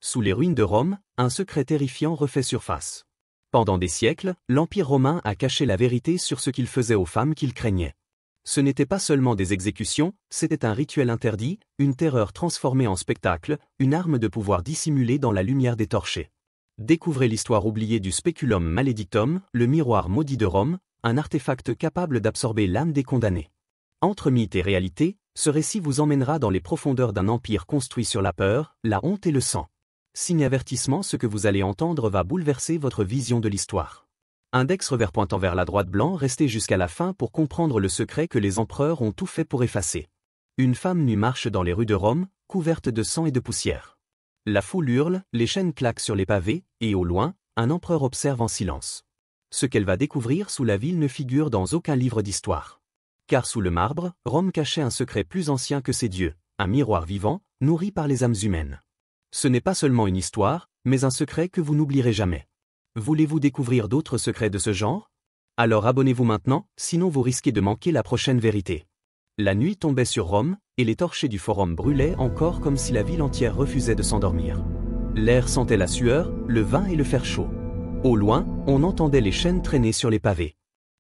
Sous les ruines de Rome, un secret terrifiant refait surface. Pendant des siècles, l'Empire romain a caché la vérité sur ce qu'il faisait aux femmes qu'il craignait. Ce n'était pas seulement des exécutions, c'était un rituel interdit, une terreur transformée en spectacle, une arme de pouvoir dissimulée dans la lumière des torchers. Découvrez l'histoire oubliée du Speculum Maledictum, le miroir maudit de Rome, un artefact capable d'absorber l'âme des condamnés. Entre mythe et réalité, ce récit vous emmènera dans les profondeurs d'un empire construit sur la peur, la honte et le sang. Signe avertissement, ce que vous allez entendre va bouleverser votre vision de l'histoire. Index revers pointant vers la droite blanc, restez jusqu'à la fin pour comprendre le secret que les empereurs ont tout fait pour effacer. Une femme nue marche dans les rues de Rome, couverte de sang et de poussière. La foule hurle, les chaînes claquent sur les pavés, et au loin, un empereur observe en silence. Ce qu'elle va découvrir sous la ville ne figure dans aucun livre d'histoire. Car sous le marbre, Rome cachait un secret plus ancien que ses dieux, un miroir vivant, nourri par les âmes humaines. Ce n'est pas seulement une histoire, mais un secret que vous n'oublierez jamais. Voulez-vous découvrir d'autres secrets de ce genre? Alors abonnez-vous maintenant, sinon vous risquez de manquer la prochaine vérité. La nuit tombait sur Rome, et les torchers du forum brûlaient encore comme si la ville entière refusait de s'endormir. L'air sentait la sueur, le vin et le fer chaud. Au loin, on entendait les chaînes traîner sur les pavés.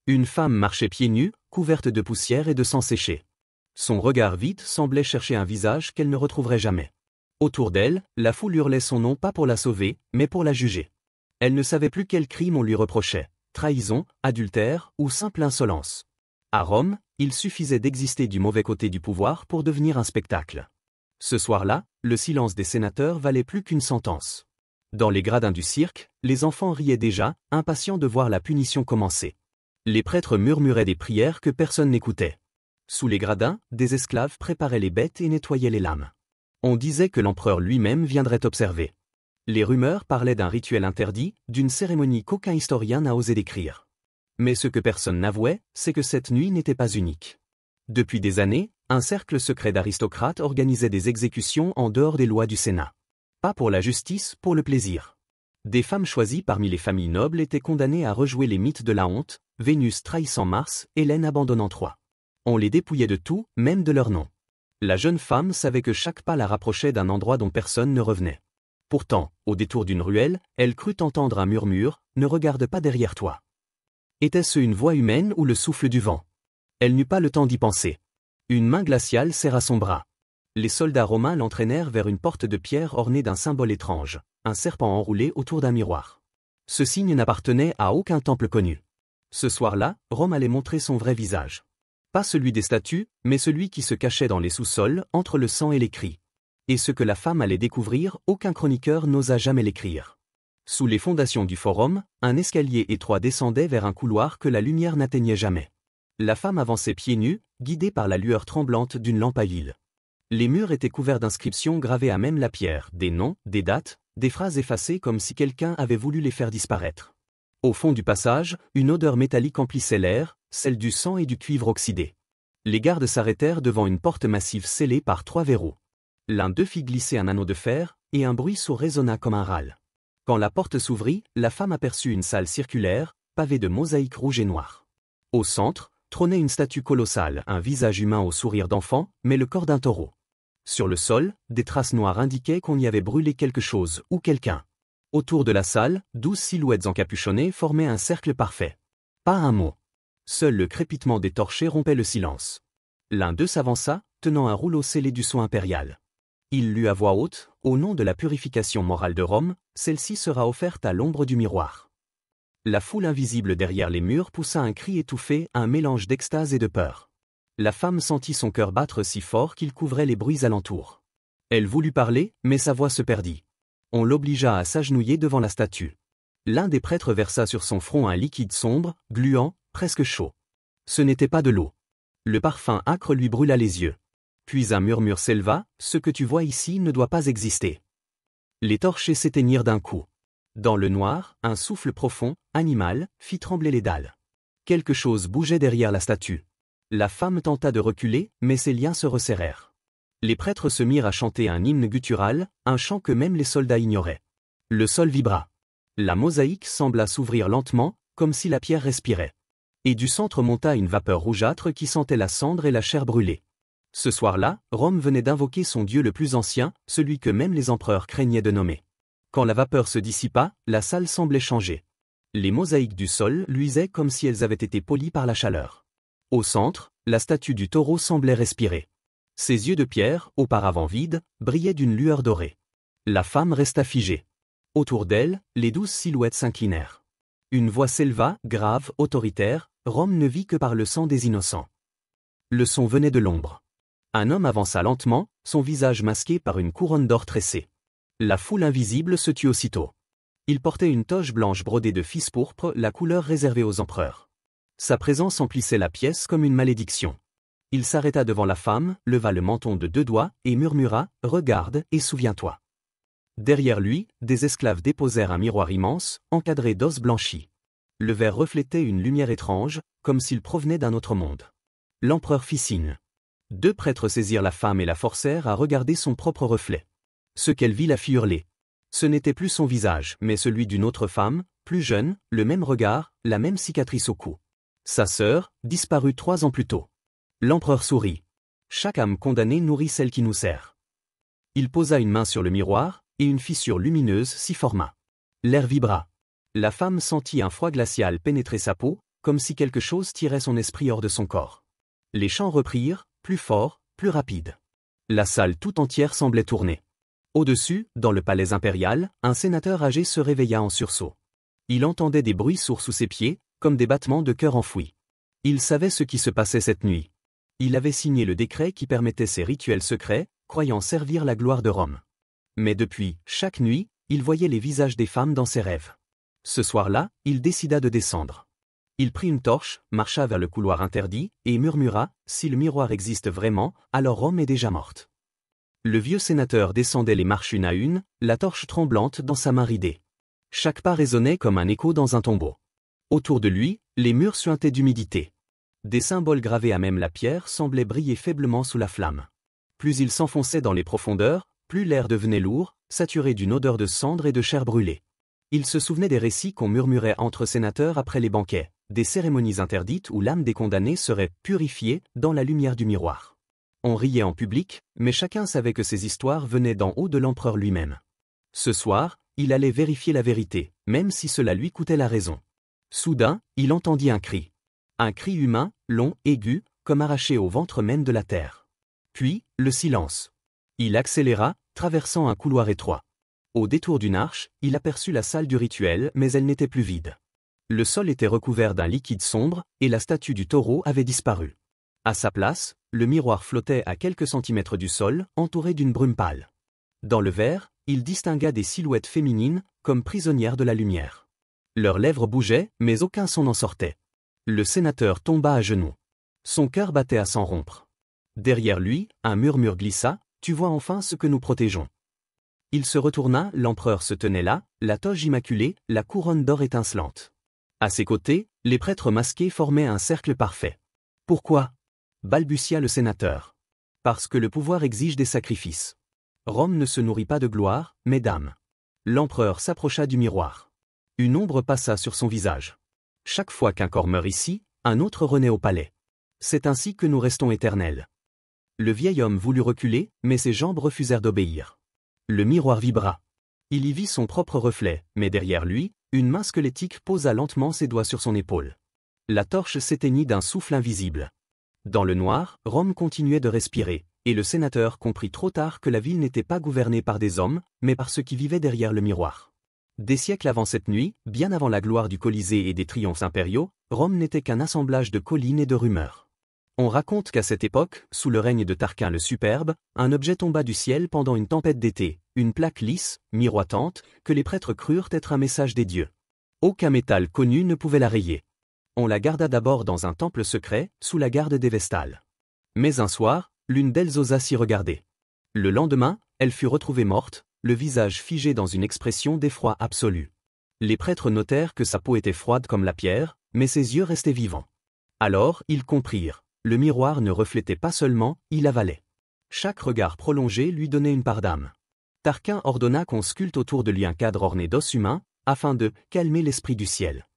Une femme marchait pieds nus, couverte de poussière et de sang séché. Son regard vide semblait chercher un visage qu'elle ne retrouverait jamais. Autour d'elle, la foule hurlait son nom pas pour la sauver, mais pour la juger. Elle ne savait plus quel crime on lui reprochait, trahison, adultère ou simple insolence. À Rome, il suffisait d'exister du mauvais côté du pouvoir pour devenir un spectacle. Ce soir-là, le silence des sénateurs valait plus qu'une sentence. Dans les gradins du cirque, les enfants riaient déjà, impatients de voir la punition commencer. Les prêtres murmuraient des prières que personne n'écoutait. Sous les gradins, des esclaves préparaient les bêtes et nettoyaient les lames. On disait que l'empereur lui-même viendrait observer. Les rumeurs parlaient d'un rituel interdit, d'une cérémonie qu'aucun historien n'a osé décrire. Mais ce que personne n'avouait, c'est que cette nuit n'était pas unique. Depuis des années, un cercle secret d'aristocrates organisait des exécutions en dehors des lois du Sénat. Pas pour la justice, pour le plaisir. Des femmes choisies parmi les familles nobles étaient condamnées à rejouer les mythes de la honte, Vénus trahissant Mars, Hélène abandonnant Troie. On les dépouillait de tout, même de leur nom. La jeune femme savait que chaque pas la rapprochait d'un endroit dont personne ne revenait. Pourtant, au détour d'une ruelle, elle crut entendre un murmure, « Ne regarde pas derrière toi ». Était-ce une voix humaine ou le souffle du vent? Elle n'eut pas le temps d'y penser. Une main glaciale serra son bras. Les soldats romains l'entraînèrent vers une porte de pierre ornée d'un symbole étrange, un serpent enroulé autour d'un miroir. Ce signe n'appartenait à aucun temple connu. Ce soir-là, Rome allait montrer son vrai visage. Pas celui des statues, mais celui qui se cachait dans les sous-sols, entre le sang et les cris. Et ce que la femme allait découvrir, aucun chroniqueur n'osa jamais l'écrire. Sous les fondations du forum, un escalier étroit descendait vers un couloir que la lumière n'atteignait jamais. La femme avançait pieds nus, guidée par la lueur tremblante d'une lampe à huile. Les murs étaient couverts d'inscriptions gravées à même la pierre, des noms, des dates, des phrases effacées comme si quelqu'un avait voulu les faire disparaître. Au fond du passage, une odeur métallique emplissait l'air, celle du sang et du cuivre oxydé. Les gardes s'arrêtèrent devant une porte massive scellée par 3 verrous. L'un d'eux fit glisser un anneau de fer, et un bruit sourd résonna comme un râle. Quand la porte s'ouvrit, la femme aperçut une salle circulaire, pavée de mosaïques rouges et noires. Au centre, trônait une statue colossale, un visage humain au sourire d'enfant, mais le corps d'un taureau. Sur le sol, des traces noires indiquaient qu'on y avait brûlé quelque chose ou quelqu'un. Autour de la salle, 12 silhouettes encapuchonnées formaient un cercle parfait. Pas un mot. Seul le crépitement des torchers rompait le silence. L'un d'eux s'avança, tenant un rouleau scellé du sceau impérial. Il lut à voix haute, « Au nom de la purification morale de Rome, celle-ci sera offerte à l'ombre du miroir. » La foule invisible derrière les murs poussa un cri étouffé, un mélange d'extase et de peur. La femme sentit son cœur battre si fort qu'il couvrait les bruits alentour. Elle voulut parler, mais sa voix se perdit. On l'obligea à s'agenouiller devant la statue. L'un des prêtres versa sur son front un liquide sombre, gluant, presque chaud. Ce n'était pas de l'eau. Le parfum âcre lui brûla les yeux. Puis un murmure s'éleva, « Ce que tu vois ici ne doit pas exister. » Les torchers s'éteignirent d'un coup. Dans le noir, un souffle profond, animal, fit trembler les dalles. Quelque chose bougeait derrière la statue. La femme tenta de reculer, mais ses liens se resserrèrent. Les prêtres se mirent à chanter un hymne guttural, un chant que même les soldats ignoraient. Le sol vibra. La mosaïque sembla s'ouvrir lentement, comme si la pierre respirait. Et du centre monta une vapeur rougeâtre qui sentait la cendre et la chair brûlée. Ce soir-là, Rome venait d'invoquer son dieu le plus ancien, celui que même les empereurs craignaient de nommer. Quand la vapeur se dissipa, la salle semblait changer. Les mosaïques du sol luisaient comme si elles avaient été polies par la chaleur. Au centre, la statue du taureau semblait respirer. Ses yeux de pierre, auparavant vides, brillaient d'une lueur dorée. La femme resta figée. Autour d'elle, les 12 silhouettes s'inclinèrent. Une voix s'éleva, grave, autoritaire, « Rome ne vit que par le sang des innocents. » Le son venait de l'ombre. Un homme avança lentement, son visage masqué par une couronne d'or tressée. La foule invisible se tut aussitôt. Il portait une toge blanche brodée de fils pourpre, la couleur réservée aux empereurs. Sa présence emplissait la pièce comme une malédiction. Il s'arrêta devant la femme, leva le menton de 2 doigts et murmura « Regarde et souviens-toi ». Derrière lui, des esclaves déposèrent un miroir immense, encadré d'os blanchis. Le verre reflétait une lumière étrange, comme s'il provenait d'un autre monde. L'empereur fit signe. 2 prêtres saisirent la femme et la forcèrent à regarder son propre reflet. Ce qu'elle vit la fit hurler. Ce n'était plus son visage, mais celui d'une autre femme, plus jeune, le même regard, la même cicatrice au cou. Sa sœur, disparue 3 ans plus tôt. L'empereur sourit. Chaque âme condamnée nourrit celle qui nous sert. Il posa une main sur le miroir, et une fissure lumineuse s'y forma. L'air vibra. La femme sentit un froid glacial pénétrer sa peau, comme si quelque chose tirait son esprit hors de son corps. Les chants reprirent, plus forts, plus rapides. La salle tout entière semblait tourner. Au-dessus, dans le palais impérial, un sénateur âgé se réveilla en sursaut. Il entendait des bruits sourds sous ses pieds, comme des battements de cœur enfouis. Il savait ce qui se passait cette nuit. Il avait signé le décret qui permettait ces rituels secrets, croyant servir la gloire de Rome. Mais depuis, chaque nuit, il voyait les visages des femmes dans ses rêves. Ce soir-là, il décida de descendre. Il prit une torche, marcha vers le couloir interdit, et murmura « Si le miroir existe vraiment, alors Rome est déjà morte. » Le vieux sénateur descendait les marches une à une, la torche tremblante dans sa main ridée. Chaque pas résonnait comme un écho dans un tombeau. Autour de lui, les murs suintaient d'humidité. Des symboles gravés à même la pierre semblaient briller faiblement sous la flamme. Plus il s'enfonçait dans les profondeurs, plus l'air devenait lourd, saturé d'une odeur de cendre et de chair brûlée. Il se souvenait des récits qu'on murmurait entre sénateurs après les banquets, des cérémonies interdites où l'âme des condamnés serait purifiée dans la lumière du miroir. On riait en public, mais chacun savait que ces histoires venaient d'en haut de l'empereur lui-même. Ce soir, il allait vérifier la vérité, même si cela lui coûtait la raison. Soudain, il entendit un cri. Un cri humain, long, aigu, comme arraché au ventre même de la terre. Puis, le silence. Il accéléra, traversant un couloir étroit. Au détour d'une arche, il aperçut la salle du rituel, mais elle n'était plus vide. Le sol était recouvert d'un liquide sombre, et la statue du taureau avait disparu. À sa place, le miroir flottait à quelques centimètres du sol, entouré d'une brume pâle. Dans le verre, il distingua des silhouettes féminines, comme prisonnières de la lumière. Leurs lèvres bougeaient, mais aucun son n'en sortait. Le sénateur tomba à genoux. Son cœur battait à s'en rompre. Derrière lui, un murmure glissa, « Tu vois enfin ce que nous protégeons. » Il se retourna, l'empereur se tenait là, la toge immaculée, la couronne d'or étincelante. À ses côtés, les prêtres masqués formaient un cercle parfait. « Pourquoi » balbutia le sénateur. « Parce que le pouvoir exige des sacrifices. Rome ne se nourrit pas de gloire, mais d'âme. » L'empereur s'approcha du miroir. Une ombre passa sur son visage. Chaque fois qu'un corps meurt ici, un autre renaît au palais. C'est ainsi que nous restons éternels. Le vieil homme voulut reculer, mais ses jambes refusèrent d'obéir. Le miroir vibra. Il y vit son propre reflet, mais derrière lui, une main squelettique posa lentement ses doigts sur son épaule. La torche s'éteignit d'un souffle invisible. Dans le noir, Rome continuait de respirer, et le sénateur comprit trop tard que la ville n'était pas gouvernée par des hommes, mais par ceux qui vivaient derrière le miroir. Des siècles avant cette nuit, bien avant la gloire du Colisée et des triomphes impériaux, Rome n'était qu'un assemblage de collines et de rumeurs. On raconte qu'à cette époque, sous le règne de Tarquin le Superbe, un objet tomba du ciel pendant une tempête d'été, une plaque lisse, miroitante, que les prêtres crurent être un message des dieux. Aucun métal connu ne pouvait la rayer. On la garda d'abord dans un temple secret, sous la garde des Vestales. Mais un soir, l'une d'elles osa s'y regarder. Le lendemain, elle fut retrouvée morte, le visage figé dans une expression d'effroi absolu. Les prêtres notèrent que sa peau était froide comme la pierre, mais ses yeux restaient vivants. Alors, ils comprirent. Le miroir ne reflétait pas seulement, il avalait. Chaque regard prolongé lui donnait une part d'âme. Tarquin ordonna qu'on sculpte autour de lui un cadre orné d'os humains, afin de « calmer l'esprit du ciel ».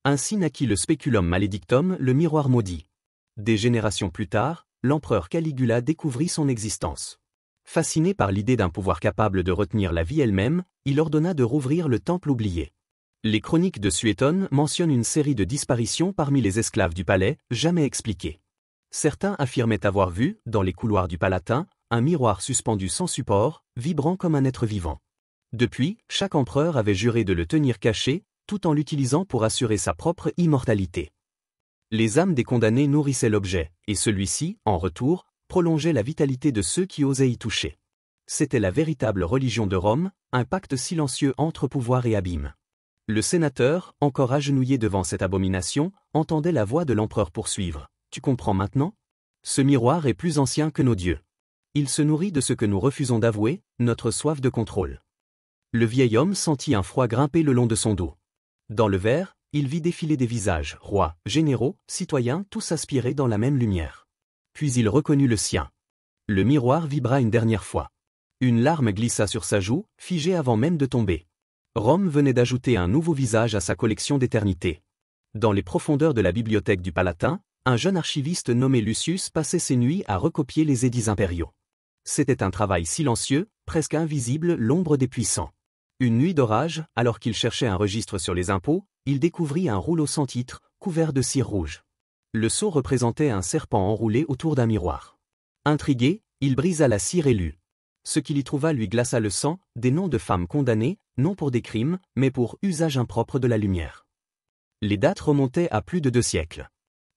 Ainsi naquit le Speculum Maledictum, le miroir maudit. Des générations plus tard, l'empereur Caligula découvrit son existence. Fasciné par l'idée d'un pouvoir capable de retenir la vie elle-même, il ordonna de rouvrir le temple oublié. Les chroniques de Suétone mentionnent une série de disparitions parmi les esclaves du palais, jamais expliquées. Certains affirmaient avoir vu, dans les couloirs du Palatin, un miroir suspendu sans support, vibrant comme un être vivant. Depuis, chaque empereur avait juré de le tenir caché, tout en l'utilisant pour assurer sa propre immortalité. Les âmes des condamnés nourrissaient l'objet, et celui-ci, en retour, prolongeait la vitalité de ceux qui osaient y toucher. C'était la véritable religion de Rome, un pacte silencieux entre pouvoir et abîme. Le sénateur, encore agenouillé devant cette abomination, entendait la voix de l'empereur poursuivre. « Tu comprends maintenant ? Ce miroir est plus ancien que nos dieux. Il se nourrit de ce que nous refusons d'avouer, notre soif de contrôle. » Le vieil homme sentit un froid grimper le long de son dos. Dans le verre, il vit défiler des visages, rois, généraux, citoyens, tous aspirés dans la même lumière. Puis il reconnut le sien. Le miroir vibra une dernière fois. Une larme glissa sur sa joue, figée avant même de tomber. Rome venait d'ajouter un nouveau visage à sa collection d'éternité. Dans les profondeurs de la bibliothèque du Palatin, un jeune archiviste nommé Lucius passait ses nuits à recopier les édits impériaux. C'était un travail silencieux, presque invisible, l'ombre des puissants. Une nuit d'orage, alors qu'il cherchait un registre sur les impôts, il découvrit un rouleau sans titre, couvert de cire rouge. Le sceau représentait un serpent enroulé autour d'un miroir. Intrigué, il brisa la cire et lut. Ce qu'il y trouva lui glaça le sang, des noms de femmes condamnées, non pour des crimes, mais pour usage impropre de la lumière. Les dates remontaient à plus de 2 siècles.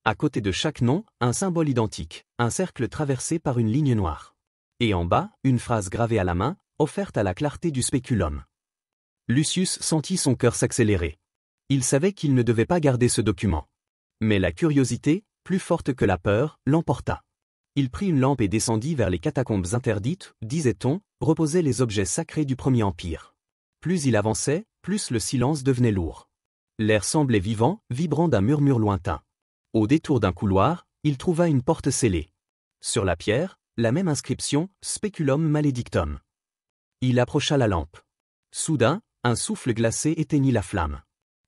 À côté de chaque nom, un symbole identique, un cercle traversé par une ligne noire. Et en bas, une phrase gravée à la main, offerte à la clarté du spéculum. Lucius sentit son cœur s'accélérer. Il savait qu'il ne devait pas garder ce document. Mais la curiosité, plus forte que la peur, l'emporta. Il prit une lampe et descendit vers les catacombes interdites, disait-on, reposaient les objets sacrés du Premier Empire. Plus il avançait, plus le silence devenait lourd. L'air semblait vivant, vibrant d'un murmure lointain. Au détour d'un couloir, il trouva une porte scellée. Sur la pierre, la même inscription, Speculum Maledictum. Il approcha la lampe. Soudain, un souffle glacé éteignit la flamme.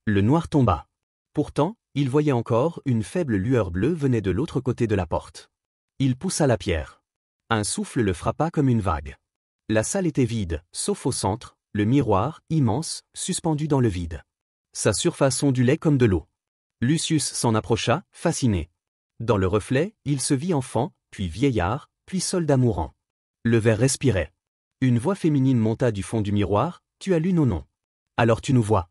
Le noir tomba. Pourtant, il voyait encore, une faible lueur bleue venait de l'autre côté de la porte. Il poussa la pierre. Un souffle le frappa comme une vague. La salle était vide, sauf au centre, le miroir, immense, suspendu dans le vide. Sa surface ondulait comme de l'eau. Lucius s'en approcha, fasciné. Dans le reflet, il se vit enfant, puis vieillard, puis soldat mourant. Le verre respirait. Une voix féminine monta du fond du miroir, « Tu as lu nos noms. Alors tu nous vois. »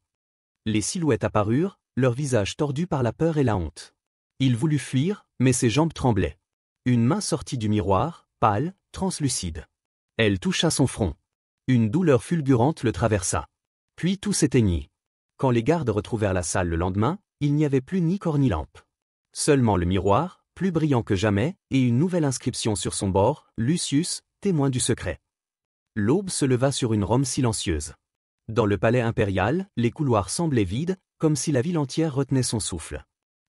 Les silhouettes apparurent, leurs visages tordus par la peur et la honte. Il voulut fuir, mais ses jambes tremblaient. Une main sortit du miroir, pâle, translucide. Elle toucha son front. Une douleur fulgurante le traversa. Puis tout s'éteignit. Quand les gardes retrouvèrent la salle le lendemain, il n'y avait plus ni corps ni lampe. Seulement le miroir, plus brillant que jamais, et une nouvelle inscription sur son bord, Lucius, témoin du secret. L'aube se leva sur une Rome silencieuse. Dans le palais impérial, les couloirs semblaient vides, comme si la ville entière retenait son souffle.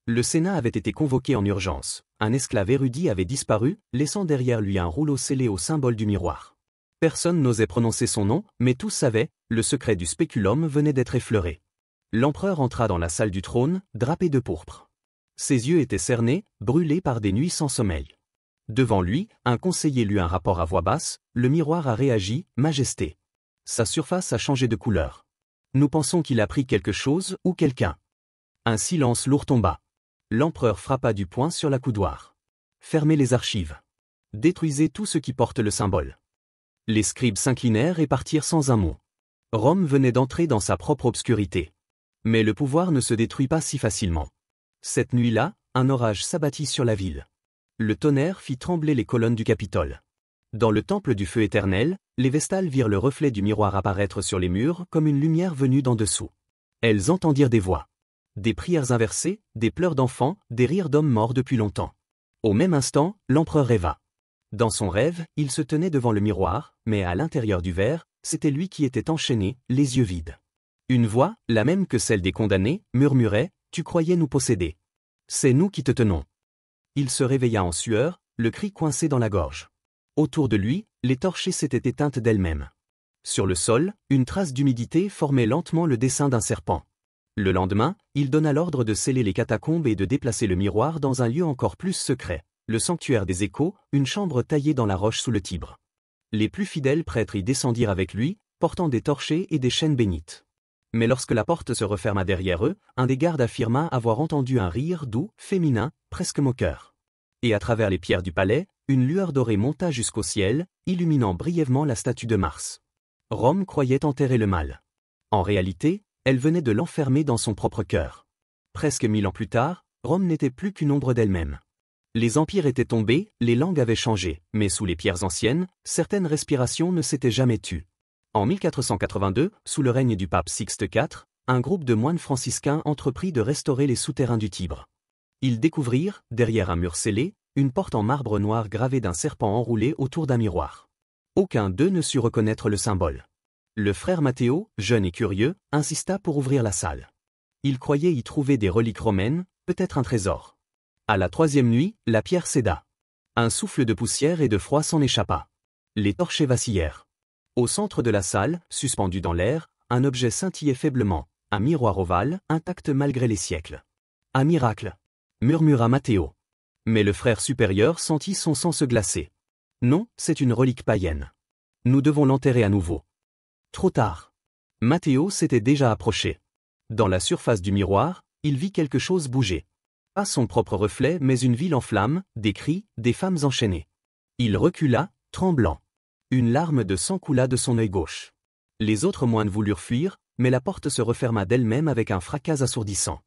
Le Sénat avait été convoqué en urgence. Un esclave érudit avait disparu, laissant derrière lui un rouleau scellé au symbole du miroir. Personne n'osait prononcer son nom, mais tous savaient, le secret du spéculum venait d'être effleuré. L'empereur entra dans la salle du trône, drapé de pourpre. Ses yeux étaient cernés, brûlés par des nuits sans sommeil. Devant lui, un conseiller lut un rapport à voix basse, le miroir a réagi, Majesté. Sa surface a changé de couleur. Nous pensons qu'il a pris quelque chose ou quelqu'un. Un silence lourd tomba. L'empereur frappa du poing sur la coudoir. Fermez les archives. Détruisez tout ce qui porte le symbole. Les scribes s'inclinèrent et partirent sans un mot. Rome venait d'entrer dans sa propre obscurité. Mais le pouvoir ne se détruit pas si facilement. Cette nuit-là, un orage s'abattit sur la ville. Le tonnerre fit trembler les colonnes du Capitole. Dans le temple du feu éternel, les Vestales virent le reflet du miroir apparaître sur les murs comme une lumière venue d'en dessous. Elles entendirent des voix. Des prières inversées, des pleurs d'enfants, des rires d'hommes morts depuis longtemps. Au même instant, l'empereur rêva. Dans son rêve, il se tenait devant le miroir, mais à l'intérieur du verre, c'était lui qui était enchaîné, les yeux vides. Une voix, la même que celle des condamnés, murmurait « Tu croyais nous posséder. C'est nous qui te tenons. » Il se réveilla en sueur, le cri coincé dans la gorge. Autour de lui, les torchées s'étaient éteintes d'elles-mêmes. Sur le sol, une trace d'humidité formait lentement le dessin d'un serpent. Le lendemain, il donna l'ordre de sceller les catacombes et de déplacer le miroir dans un lieu encore plus secret, le sanctuaire des échos, une chambre taillée dans la roche sous le Tibre. Les plus fidèles prêtres y descendirent avec lui, portant des torchets et des chaînes bénites. Mais lorsque la porte se referma derrière eux, un des gardes affirma avoir entendu un rire doux, féminin, presque moqueur. Et à travers les pierres du palais, une lueur dorée monta jusqu'au ciel, illuminant brièvement la statue de Mars. Rome croyait enterrer le mal. En réalité, elle venait de l'enfermer dans son propre cœur. Presque 1000 ans plus tard, Rome n'était plus qu'une ombre d'elle-même. Les empires étaient tombés, les langues avaient changé, mais sous les pierres anciennes, certaines respirations ne s'étaient jamais tues. En 1482, sous le règne du pape Sixte IV, un groupe de moines franciscains entreprit de restaurer les souterrains du Tibre. Ils découvrirent, derrière un mur scellé, une porte en marbre noir gravée d'un serpent enroulé autour d'un miroir. Aucun d'eux ne sut reconnaître le symbole. Le frère Matteo, jeune et curieux, insista pour ouvrir la salle. Il croyait y trouver des reliques romaines, peut-être un trésor. À la 3e nuit, la pierre céda. Un souffle de poussière et de froid s'en échappa. Les torchers vacillèrent. Au centre de la salle, suspendu dans l'air, un objet scintillait faiblement, un miroir ovale, intact malgré les siècles. Un miracle, murmura Matteo. Mais le frère supérieur sentit son sang se glacer. Non, c'est une relique païenne. Nous devons l'enterrer à nouveau. Trop tard. Matteo s'était déjà approché. Dans la surface du miroir, il vit quelque chose bouger. Pas son propre reflet mais une ville en flammes, des cris, des femmes enchaînées. Il recula, tremblant. Une larme de sang coula de son œil gauche. Les autres moines voulurent fuir, mais la porte se referma d'elle-même avec un fracas assourdissant.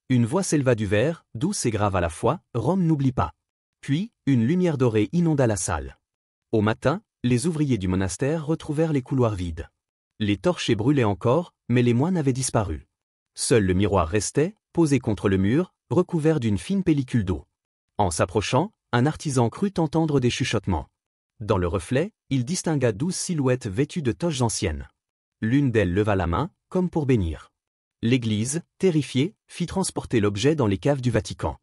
Une voix s'éleva du verre, douce et grave à la fois, « Rome n'oublie pas ». Puis, une lumière dorée inonda la salle. Au matin, les ouvriers du monastère retrouvèrent les couloirs vides. Les torchers brûlaient encore, mais les moines avaient disparu. Seul le miroir restait, posé contre le mur, recouvert d'une fine pellicule d'eau. En s'approchant, un artisan crut entendre des chuchotements. Dans le reflet, il distingua 12 silhouettes vêtues de toges anciennes. L'une d'elles leva la main, comme pour bénir. L'Église, terrifiée, fit transporter l'objet dans les caves du Vatican.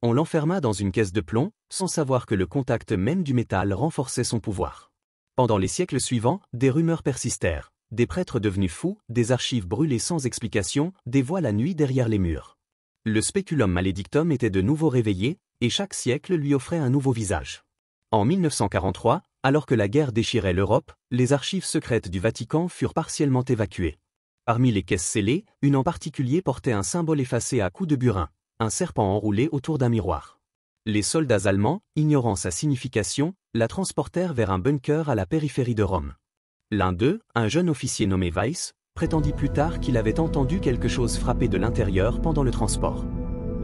On l'enferma dans une caisse de plomb, sans savoir que le contact même du métal renforçait son pouvoir. Pendant les siècles suivants, des rumeurs persistèrent. Des prêtres devenus fous, des archives brûlées sans explication, des voix la nuit derrière les murs. Le speculum maledictum était de nouveau réveillé, et chaque siècle lui offrait un nouveau visage. En 1943, alors que la guerre déchirait l'Europe, les archives secrètes du Vatican furent partiellement évacuées. Parmi les caisses scellées, une en particulier portait un symbole effacé à coups de burin, un serpent enroulé autour d'un miroir. Les soldats allemands, ignorant sa signification, la transportèrent vers un bunker à la périphérie de Rome. L'un d'eux, un jeune officier nommé Weiss, prétendit plus tard qu'il avait entendu quelque chose frapper de l'intérieur pendant le transport.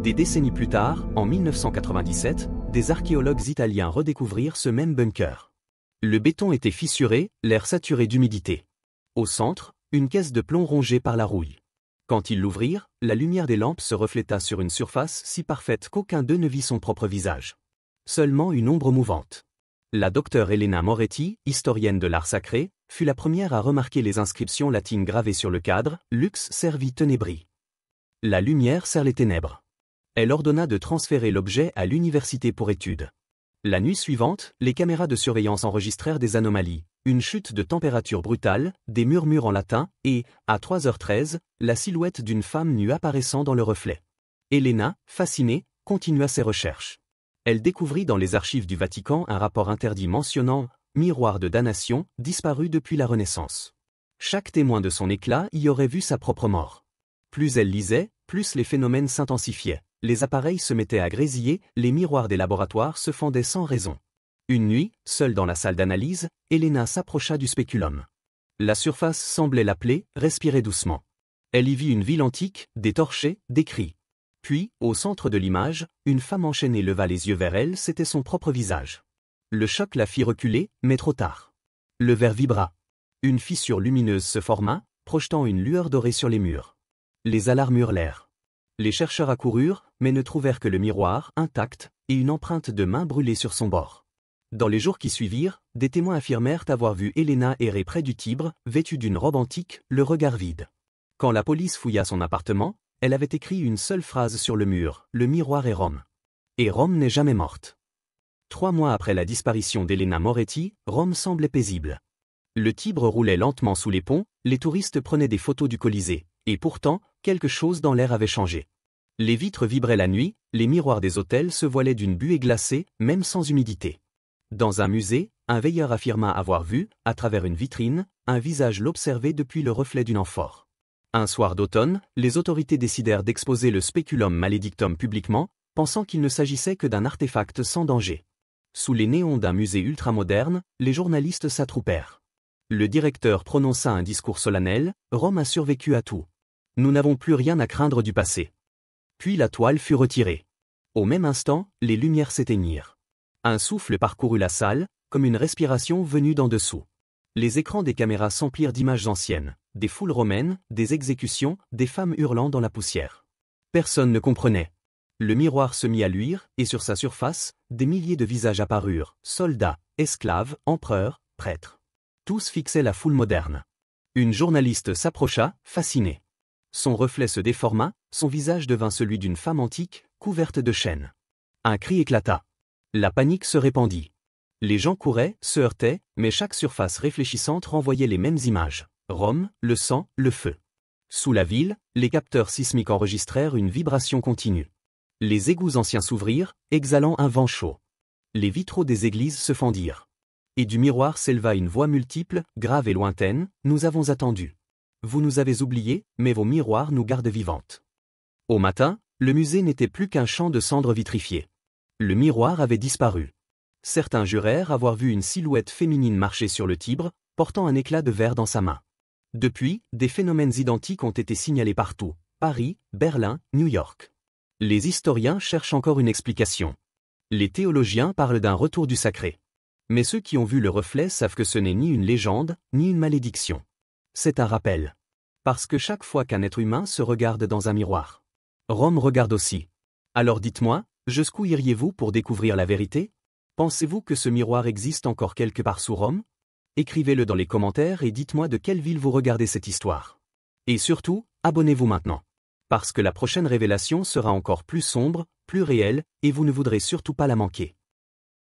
Des décennies plus tard, en 1997, des archéologues italiens redécouvrirent ce même bunker. Le béton était fissuré, l'air saturé d'humidité. Au centre, une caisse de plomb rongée par la rouille. Quand ils l'ouvrirent, la lumière des lampes se refléta sur une surface si parfaite qu'aucun d'eux ne vit son propre visage. Seulement une ombre mouvante. La docteure Elena Moretti, historienne de l'art sacré, fut la première à remarquer les inscriptions latines gravées sur le cadre, Lux servi tenebri. La lumière sert les ténèbres. Elle ordonna de transférer l'objet à l'université pour étude. La nuit suivante, les caméras de surveillance enregistrèrent des anomalies, une chute de température brutale, des murmures en latin, et, à 3h13, la silhouette d'une femme nue apparaissant dans le reflet. Elena, fascinée, continua ses recherches. Elle découvrit dans les archives du Vatican un rapport interdit mentionnant « miroir de damnation » disparu depuis la Renaissance. Chaque témoin de son éclat y aurait vu sa propre mort. Plus elle lisait, plus les phénomènes s'intensifiaient. Les appareils se mettaient à grésiller, les miroirs des laboratoires se fendaient sans raison. Une nuit, seule dans la salle d'analyse, Elena s'approcha du spéculum. La surface semblait l'appeler, respirait doucement. Elle y vit une ville antique, des torchers, des cris. Puis, au centre de l'image, une femme enchaînée leva les yeux vers elle, c'était son propre visage. Le choc la fit reculer, mais trop tard. Le verre vibra. Une fissure lumineuse se forma, projetant une lueur dorée sur les murs. Les alarmes hurlèrent. Les chercheurs accoururent, mais ne trouvèrent que le miroir, intact, et une empreinte de main brûlée sur son bord. Dans les jours qui suivirent, des témoins affirmèrent avoir vu Elena errer près du Tibre, vêtue d'une robe antique, le regard vide. Quand la police fouilla son appartement, elle avait écrit une seule phrase sur le mur, « Le miroir est Rome ». Et Rome n'est jamais morte. 3 mois après la disparition d'Elena Moretti, Rome semblait paisible. Le Tibre roulait lentement sous les ponts, les touristes prenaient des photos du Colisée, et pourtant, quelque chose dans l'air avait changé. Les vitres vibraient la nuit, les miroirs des hôtels se voilaient d'une buée glacée, même sans humidité. Dans un musée, un veilleur affirma avoir vu, à travers une vitrine, un visage l'observer depuis le reflet d'une amphore. Un soir d'automne, les autorités décidèrent d'exposer le Speculum Maledictum publiquement, pensant qu'il ne s'agissait que d'un artefact sans danger. Sous les néons d'un musée ultramoderne, les journalistes s'attroupèrent. Le directeur prononça un discours solennel, « Rome a survécu à tout. Nous n'avons plus rien à craindre du passé. » Puis la toile fut retirée. Au même instant, les lumières s'éteignirent. Un souffle parcourut la salle, comme une respiration venue d'en dessous. Les écrans des caméras s'emplirent d'images anciennes, des foules romaines, des exécutions, des femmes hurlant dans la poussière. Personne ne comprenait. Le miroir se mit à luire, et sur sa surface, des milliers de visages apparurent, soldats, esclaves, empereurs, prêtres. Tous fixaient la foule moderne. Une journaliste s'approcha, fascinée. Son reflet se déforma, son visage devint celui d'une femme antique, couverte de chaînes. Un cri éclata. La panique se répandit. Les gens couraient, se heurtaient, mais chaque surface réfléchissante renvoyait les mêmes images. Rome, le sang, le feu. Sous la ville, les capteurs sismiques enregistrèrent une vibration continue. Les égouts anciens s'ouvrirent, exhalant un vent chaud. Les vitraux des églises se fendirent. Et du miroir s'éleva une voix multiple, grave et lointaine, « Nous avons attendu. Vous nous avez oubliés, mais vos miroirs nous gardent vivantes. » Au matin, le musée n'était plus qu'un champ de cendres vitrifiées. Le miroir avait disparu. Certains jurèrent avoir vu une silhouette féminine marcher sur le Tibre, portant un éclat de verre dans sa main. Depuis, des phénomènes identiques ont été signalés partout, Paris, Berlin, New York. Les historiens cherchent encore une explication. Les théologiens parlent d'un retour du sacré. Mais ceux qui ont vu le reflet savent que ce n'est ni une légende, ni une malédiction. C'est un rappel. Parce que chaque fois qu'un être humain se regarde dans un miroir, Rome regarde aussi. Alors dites-moi, jusqu'où iriez-vous pour découvrir la vérité? Pensez-vous que ce miroir existe encore quelque part sous Rome? Écrivez-le dans les commentaires et dites-moi de quelle ville vous regardez cette histoire. Et surtout, abonnez-vous maintenant. Parce que la prochaine révélation sera encore plus sombre, plus réelle, et vous ne voudrez surtout pas la manquer.